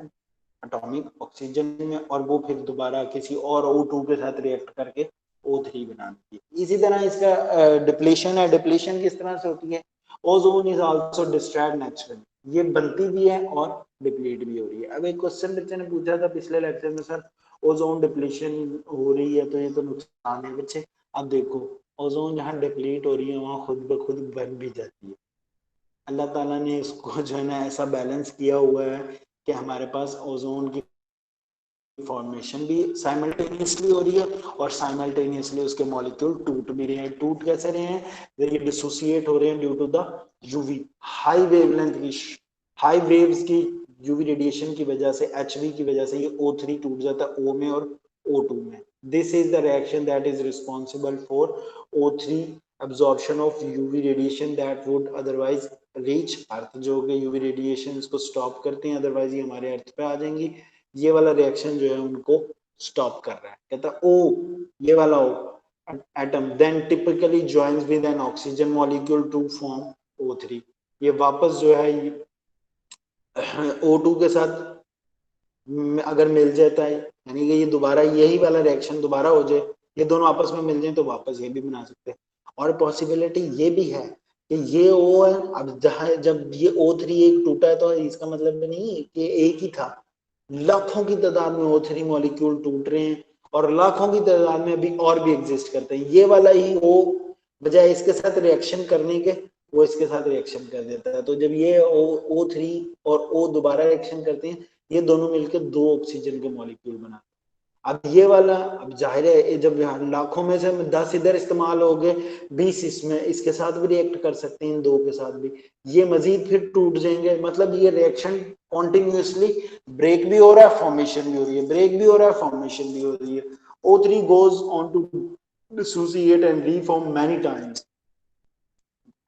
एटॉमिक ऑक्सीजन में, और वो फिर दोबारा किसी और O2 के साथ रिएक्ट करके O3 बना देती है। इसी तरह इसका डिप्लीशन है। डिप्लीशन किस तरह से होती है? Ozone is also destroyed naturally, ये बनती भी है और डिप्लीट भी हो रही है। अब एक क्वेश्चन बच्चे ने पूछा था पिछले लेक्चर में, सर ओजोन डिप्लीशन हो रही है तो ये तो नुकसान है बच्चे। अब देखो ओजोन जहाँ डिप्लीट हो रही है वहां खुद ब खुद बन भी जाती है। अल्लाह ताला ने इसको जो है ना ऐसा बैलेंस किया हुआ है कि हमारे पास ओजोन की फॉर्मेशन भी साइमल्टेनियसली हो रही है और साइमल्टेनियसली उसके मॉलिक्यूल टूट भी रहे हैं। टूट कैसे रहे हैं? ये डिसोसिएट हो रहे हैं due to the UV high wavelength की, हाई वेव्स की यूवी रेडिएशन की वजह से, एचवी की वजह से ये O3 टूट जाता है O में और O2 में। This is the reaction that is responsible for O3 absorption of UV radiation that would otherwise reach अर्थ, जो कि यूवी रेडिएशन को स्टॉप करते हैं, अदरवाइज ये हमारे अर्थ पे आ जाएंगी। ये वाला रिएक्शन जो है उनको स्टॉप कर रहा है। कहता है ओ, ये वाला O atom then typically joins with an oxygen molecule to form O3, ये वापस जो है O2 के साथ अगर मिल जाता है, यानी कि ये दोबारा यही वाला रिएक्शन दोबारा हो जाए, ये दोनों आपस में मिल जाए तो वापस ये भी बना सकते हैं। और पॉसिबिलिटी ये भी है कि ये O है, अब जहां जब ये O3 एक टूटा है तो इसका मतलब नहीं कि एक ही था, लाखों की तादाद में O3 मॉलिक्यूल टूट रहे हैं और लाखों की तादाद में अभी और भी एग्जिस्ट करते हैं। ये वाला ही O बजाय इसके साथ रिएक्शन करने के वो इसके साथ रिएक्शन कर देता है, तो जब ये O3 और O दोबारा रिएक्शन करते हैं ये दोनों मिलकर दो ऑक्सीजन के मॉलिक्यूल बनाते हैं। अब ये वाला, अब जाहिर है जब लाखों में से 10 इधर इस्तेमाल हो गए, 20 इसमें, इसके साथ भी रिएक्ट कर सकते हैं, इन दो के साथ भी, ये मजीद फिर टूट जाएंगे। मतलब ये रिएक्शन कॉन्टिन्यूसली ब्रेक भी हो रहा है, फॉर्मेशन भी हो रही है, ब्रेक भी हो रहा है, फॉर्मेशन भी हो रही है। O3 goes on to dissociate and reform many times,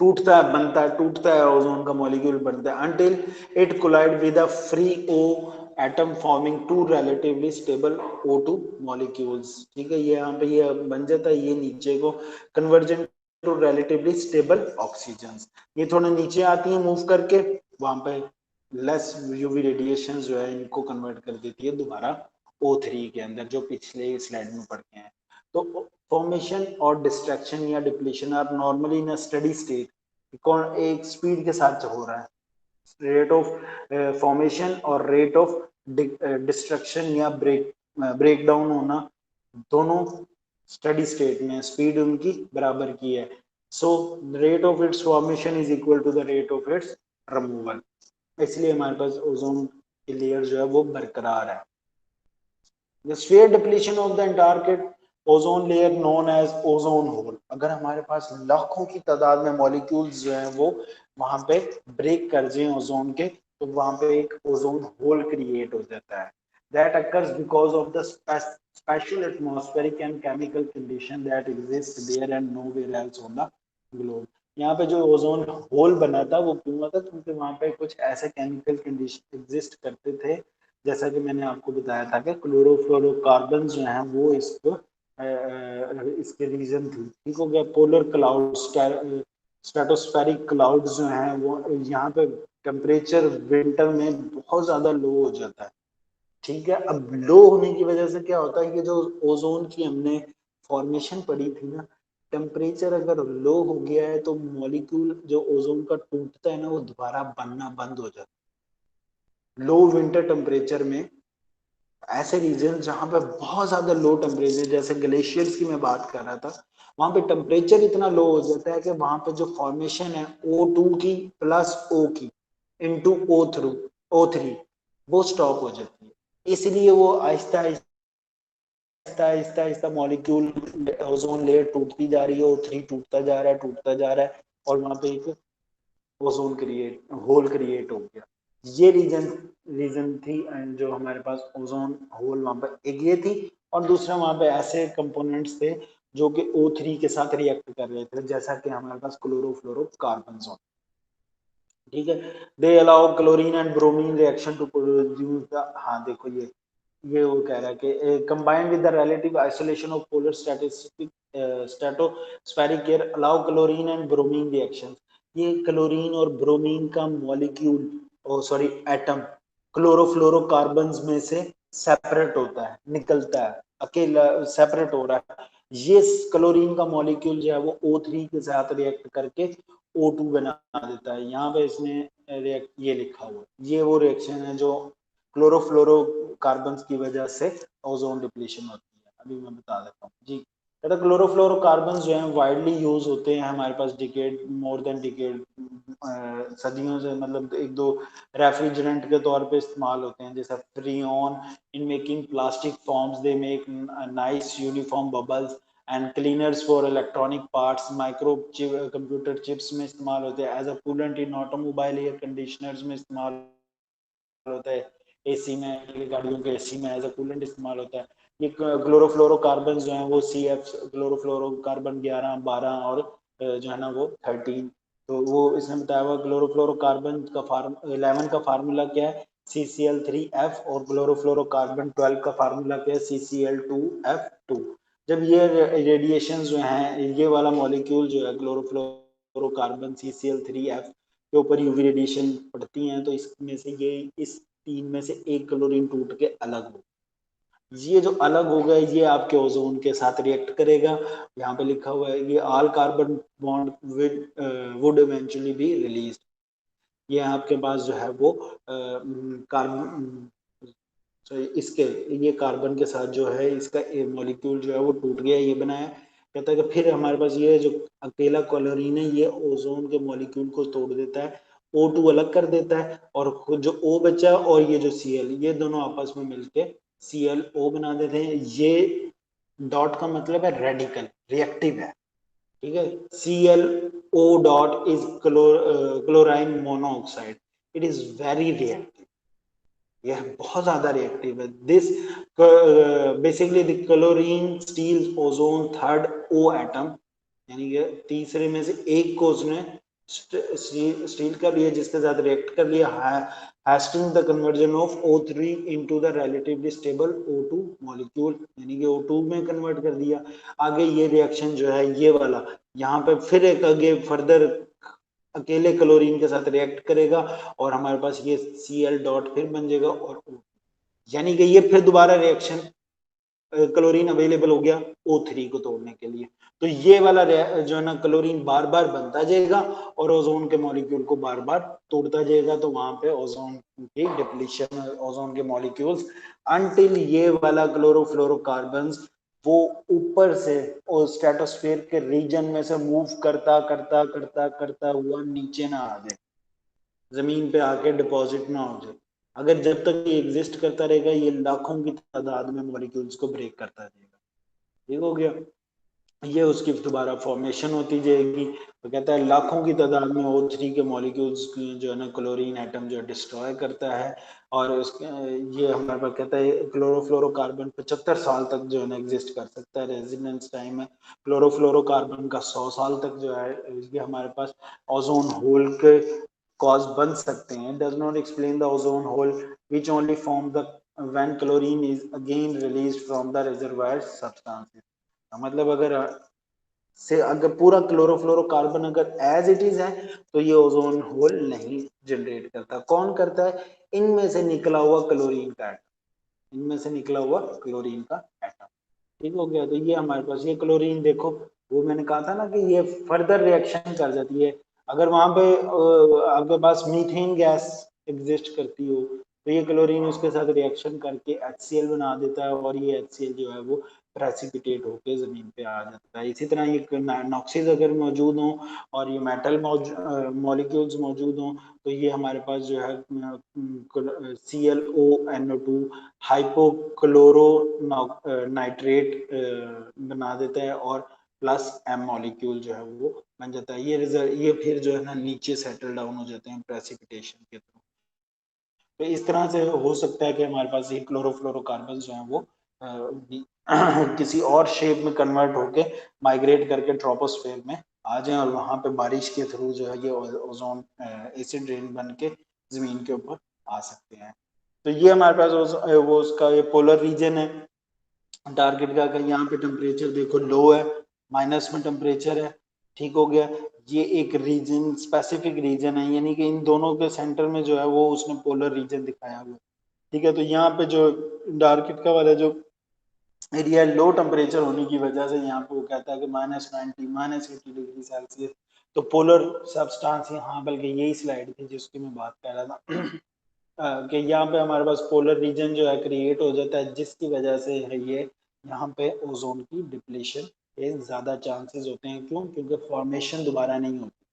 टूटता है, बनता है, टूटता है, ओजोन का मॉलिक्यूल बनता है until it collide with a free O atom forming two relatively stable O2 molecules, ठीक है। ये यहाँ पे ये बन जाता है, ये नीचे को convergent to relatively stable oxygens, ये थोड़ा नीचे आती है मूव करके, वहां पे लेस यूवी रेडिएशन जो है इनको कन्वर्ट कर देती है दोबारा O3 के अंदर, जो पिछले स्लाइड में पढ़ के हैं। तो फॉर्मेशन और डिस्ट्रैक्शन या depletion are normally in a study state, कौन एक स्पीड के साथ हो रहा है, रेट ऑफ फॉर्मेशन और रेट ऑफ डिस्ट्रक्शन या ब्रेक डाउन होना, दोनों स्टडी स्टेट में स्पीड उनकी बराबर की है। So rate of its formation is equal to the rate of its removal, इसलिए हमारे पास ओजोन की लेयर जो है वो बरकरार है। The sphere depletion of the entire ozone layer known as ozone hole, अगर हमारे पास लाखों की तादाद में मॉलिक्यूल्स जो हैं वो वहां पे ब्रेक कर जाए ओजोन के, तो वहां पे एक ओजोन होल क्रिएट हो जाता है। That occurs because of the special atmospheric and chemical condition that exist there and nowhere else on the globe. यहाँ पे जो ओजोन होल बना था वो क्यों था, क्योंकि वहां पे कुछ ऐसे केमिकल कंडीशन एग्जिस्ट करते थे, जैसा कि मैंने आपको बताया था कि क्लोरोफ्लोरोकार्बन जो हैं वो इसको इसके रीजन थी। ठीक हो गया। पोलर क्लाउड, स्ट्रेटोस्फेरिक क्लाउड जो हैं वो यहाँ पे टेम्परेचर विंटर में बहुत ज्यादा लो हो जाता है। ठीक है। अब लो होने की वजह से क्या होता है कि जो ओजोन की हमने फॉर्मेशन पड़ी थी ना, टेम्परेचर अगर लो हो गया है तो मॉलिक्यूल जो ओजोन का टूटता है ना वो दोबारा बनना बंद हो जाता है। लो विंटर टेम्परेचर में ऐसे रीजन जहां पे बहुत ज्यादा लो टेम्परेचर, जैसे ग्लेशियर्स की मैं बात कर रहा था, वहां पे टेम्परेचर इतना लो हो जाता है कि वहां पे जो फॉर्मेशन है O2 की प्लस O की इंटू O3 वो स्टॉप हो जाती है। इसलिए वो Aahista Aahista Aahista molecule ozone layer टूटती जा रही है, O3 टूटता जा रहा है और वहां पे एक ओजोन होल क्रिएट हो गया। ये रीजन थी जो हमारे पास ओजोन होल वहां पर एक ये थी, और दूसरा वहां पे ऐसे कंपोनेंट्स थे जो कि O3 के साथ रिएक्ट कर रहे थे, जैसा कि हमारे पास क्लोरोफ्लोरोकार्बन होते। ठीक है। They allow chlorine and bromine reaction to produce the, हाँ देखो ये वो कह रहा है कि combined with the relative isolation of polar stratospheric air allow chlorine and bromine reaction. ये क्लोरीन और ब्रोमीन का molecule, oh sorry atom, chlorofluorocarbon में से सेपरेट होता है, निकलता है, अकेला सेपरेट हो रहा है। ये क्लोरीन का मॉलिक्यूल जो है वो O3 के साथ रिएक्ट करके O2 बना देता है। यहाँ पे इसमें ये लिखा हुआ है, ये वो रिएक्शन है जो क्लोरोफ्लोरोकार्बन की वजह से ओजोन डिप्लीशन होती है। अभी मैं बता देता हूँ जी। कहता क्लोरोफ्लोरोकार्बन जो है वाइडली यूज होते हैं हमारे पास डिकेड, मोर देन डिकेड, सदियों से, मतलब एक दो रेफ्रिजरेंट के तौर पे इस्तेमाल होते हैं, जैसे freon in making plastic forms, they make nice uniform bubbles and cleaners for electronic parts, micro computer chips में इस्तेमाल होते हैं, as a coolant in automobile air conditioners में इस्तेमाल होता है, एसी में, गाड़ियों के एसी में एज अ कूलेंट इस्तेमाल होता है। ये क्लोरोफ्लोरोकार्बन जो है वो CF क्लोरोफ्लोरोकार्बन 11, 12 और जो है ना वो 13, तो वो इसमें बताया हुआ क्लोरोफ्लोरोकार्बन का 11 का फार्मूला क्या है, CCl3F, और क्लोरोफ्लोरोकार्बन 12 का फार्मूला क्या है, CCl2F2। जब ये रेडिएशन जो है, ये वाला मॉलिक्यूल जो है क्लोरोफ्लोरोकार्बन CCl3F के ऊपर यूवी रेडिएशन पड़ती हैं, तो इसमें से ये इस तीन में से एक क्लोरीन टूट के अलग हो, ये जो अलग होगा ये आपके ओजोन के साथ रिएक्ट करेगा। यहाँ पे लिखा हुआ है ये all carbon bond would eventually be release, ये आपके पास जो है वो कार्बन, इसके ये कार्बन के साथ जो है इसका मॉलिक्यूल जो है वो टूट गया, ये बनाया। कहता है कि फिर हमारे पास ये जो अकेला क्लोरीन है ये ओजोन के मॉलिक्यूल को तोड़ देता है, O2 अलग कर देता है, और जो O बचा और ये जो Cl, ये दोनों आपस में मिलके ClO बना देते हैं। ये डॉट का मतलब है रेडिकल, रिएक्टिव है। ठीक है। ClO dot is chlorine monoxide, it is very reactive, यह बहुत ज्यादा रिएक्टिव है। This basically the chlorine steel ozone third O atom, यानी कि तीसरे में से एक को उसने स्टील कर लिया, जिसके साथ रिएक्ट कर लिया, Hastings the conversion of O3 into the relatively stable O2 molecule, यानी कि O2 में कन्वर्ट कर दिया। आगे ये रिएक्शन जो है ये वाला, यहाँ पे फिर एक आगे फर्दर अकेले क्लोरीन के साथ रिएक्ट करेगा और हमारे पास ये Cl डॉट फिर बन जाएगा और यानी कि ये फिर दोबारा रिएक्शन क्लोरीन अवेलेबल हो गया O3 को तोड़ने के लिए। तो ये वाला जो है ना क्लोरीन बार बार बनता जाएगा और ओजोन के मॉलिक्यूल को बार बार तोड़ता जाएगा, तो वहां पे ओजोन की डिप्लीशन, ओजोन के मॉलिक्यूल्स अनटिल ये वाला क्लोरोफ्लोरोकार्बन्स वो ऊपर से और स्ट्रेटोस्फेयर के रीजन में से मूव करता करता करता करता हुआ नीचे ना आ जाए, जमीन पे आके डिपॉजिट ना हो जाए। अगर जब तक ये एग्जिस्ट करता रहेगा ये लाखों की तादाद में मॉलिक्यूल्स को ब्रेक करता रहेगा। ठीक हो गया, ये उसकी दोबारा फॉर्मेशन होती जाएगी। तो कहता है लाखों की तादाद में O3 के मॉलिक्यूल्स जो है ना क्लोरीन एटम जो डिस्ट्रॉय करता है और उसके ये हमारे पास कहता है क्लोरोफ्लोरोकार्बन 75 साल तक जो है ना एग्जिस्ट कर सकता है, रेजिडेंस टाइम है क्लोरोफ्लोरोकार्बन का 100 साल तक जो है ये हमारे पास ओजोन होल के कॉज बन सकते हैं। Does not explain the ozone hole which only form the when chlorine is again released from the reservoir substances. मतलब अगर पूरा क्लोरोफ्लोरोकार्बन अगर एज इट इज है तो ये ओजोन होल नहीं जनरेट करता। कौन करता है? इनमें से निकला हुआ क्लोरीन का एटम, इनमें से निकला हुआ क्लोरीन का एटम। ठीक हो गया, तो ये हमारे पास ये क्लोरीन देखो, वो मैंने कहा था ना कि ये फर्दर रिएक्शन कर जाती है। अगर वहां पे आपके पास मीथेन गैस एग्जिस्ट करती हो तो ये क्लोरीन उसके साथ रिएक्शन करके HCl बना देता है और ये HCl जो है वो प्रेसिपिटेट होकर जमीन पे आ जाता है। इसी तरह ये नॉक्सिस अगर मौजूद हो और ये मेटल मॉलिक्यूल्स मौजूद हो तो ये हमारे पास जो है ClONO2 हाइपोक्लोरो नाइट्रेट बना देता है और प्लस M मॉलिक्यूल जो है वो बन जाता है। ये फिर जो है ना नीचे सेटल डाउन हो जाते हैं प्रेसिपिटेशन के थ्रू। तो इस तरह से हो सकता है कि हमारे पास ये क्लोरोफ्लोरोकार्बन जो है वो किसी और शेप में कन्वर्ट होके माइग्रेट करके ट्रोपोस्फेयर में आ जाए और वहां पे बारिश के थ्रू जो है ये ओजोन एसिड रेन बन के जमीन के ऊपर आ सकते हैं। तो ये हमारे पास वो उसका ये पोलर रीजन है टारगेट का। यहाँ पे टेम्परेचर देखो लो है, माइनस में टेम्परेचर है। ठीक हो गया, ये एक रीजन स्पेसिफिक रीजन है, यानी कि इन दोनों के सेंटर में जो है वो उसने पोलर रीजन दिखाया हुआ है। ठीक है, तो यहाँ पे जो टारगेट का वाला जो एरिया लो टेम्परेचर होने की वजह से यहाँ पे वो कहता है कि -90 -80 डिग्री सेल्सियस। तो पोलर सब्सटेंस यहाँ, बल्कि यही स्लाइड थी जिसकी मैं बात कर रहा था कि यहाँ पे हमारे पास पोलर रीजन जो है क्रिएट हो जाता है जिसकी वजह से है ये यहाँ पे ओजोन की डिप्लीशन के ज्यादा चांसेस होते हैं। क्यों? क्योंकि फॉर्मेशन दोबारा नहीं होती।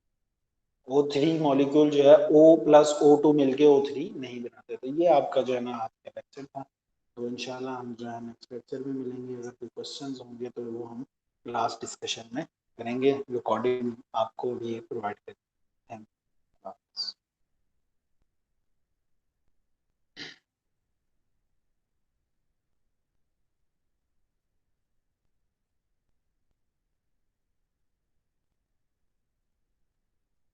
O3 मॉलिक्यूल जो है O प्लस O2 मिलके O3 नहीं बनाते। तो ये आपका जो है ना आज का लेक्चर था। तो इंशाल्लाह हम जो है नेक्स्ट लेक्चर में मिलेंगे। अगर कोई क्वेश्चंस होंगे तो वो हम क्लास डिस्कशन में करेंगे, रिकॉर्डिंग आपको भी प्रोवाइड करेंगे।